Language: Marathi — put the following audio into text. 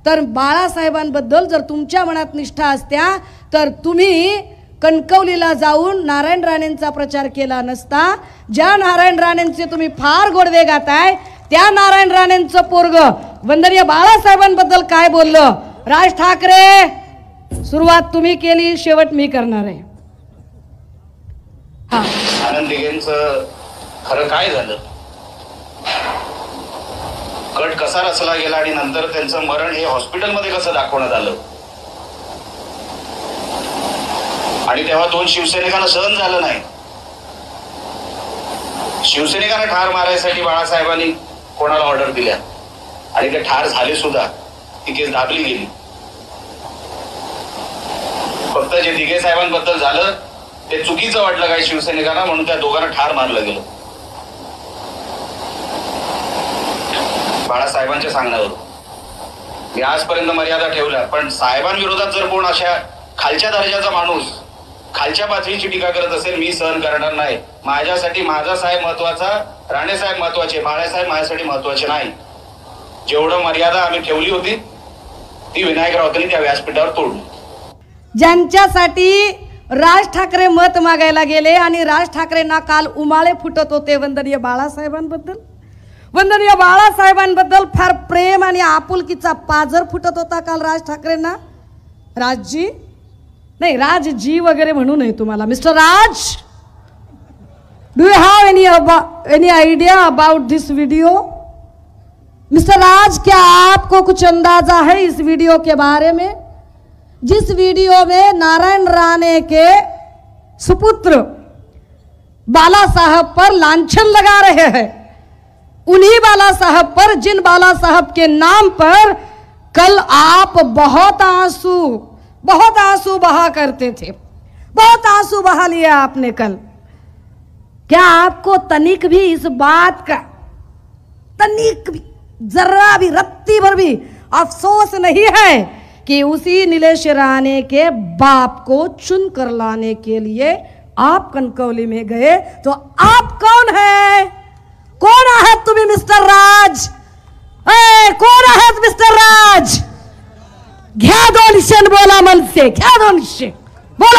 तर बाळासाहेबांबद्दल जर तुमच्या मनात निष्ठा असत्या तर तुम्ही कणकवलीला जाऊन नारायण राणेंचा प्रचार केला नसता। ज्या नारायण राणेंचे तुम्ही फार गोडवे गाताय त्या नारायण राणेंचं पोरग वंदनीय बाळासाहेबांबद्दल काय बोललं? राज ठाकरे सुरुवात तुम्ही केली, शेवट मी करणार आहे। आनंद दिघेंचं खरं काय झालं? कट कसा रचला गेला आणि नंतर त्यांचं मरण हे हॉस्पिटलमध्ये कसं दाखवण्यात आलं? आणि तेव्हा 2 शिवसैनिकांना सहन झालं नाही। शिवसैनिकांना ठार मारायसाठी बाळासाहेबांनी कोणाला ऑर्डर दिल्या आणि ते ठार झाले सुद्धा, ती केस दाबली गेली। फक्त जे दिघे साहेबांबद्दल झालं ते चुकीचं वाटलं काही शिवसैनिकांना, म्हणून त्या दोघांना ठार मारलं गेलं बाळासाहेबांच्या सांगण्यावर। मी आजपर्यंत मर्यादा ठेवल्या, पण साहेबांविरोधात जर कोण अशा खालच्या दर्जाचा माणूस खालच्या पातळीची टीका करत असेल, मी सहन करणार नाही। माझ्यासाठी माझा साहेब महत्वाचा, राणे साहेब महत्वाचे, बाळासाहेब माझ्यासाठी महत्वाचे नाही। जेवढं मर्यादा आम्ही ठेवली होती ती विनायक राऊतांनी त्या व्यासपीठावर तोडली। ज्यांच्यासाठी राज ठाकरे मत मागायला गेले आणि राज ठाकरेंना काल उमाळे फुटत होते वंदनीय बाळासाहेबांबद्दल, वंदनीय बाळासाहेबांबद्दल फार प्रेम आणि आपुलकीचा पाझर फुटत होता काल राज ठाकरेंना। राजजी नाही, राजजी वगैरे म्हणू नये तुम्हाला। Mister Raj, do you have any idea about this video? Mister Raj, क्या आपको कुछ अंदाजा है इस वीडियो के बारे में? जिस वीडियो में नारायण राणे के सुपुत्र बाला साहब पर लांछन लगा रहे हैं, उन्हीं बाला साहब पर, जिन बाला साहब के नाम पर कल आप बहुत आंसू बहा करते थे, बहुत आंसू बहा लिया आपने कल। क्या आपको तनिक भी इस बात का, तनिक भी, जरा भी, रत्ती भर भी अफसोस नहीं है कि उसी नीलेश राणे के बाप को चुन कर लाने के लिए आप कणकवली में गए? तो आप कौन है? कोण आहात तुम्ही मिस्टर राज? कोण आहात मिस्टर राज? घ्या 200 बोला मनसे, घ्या 200।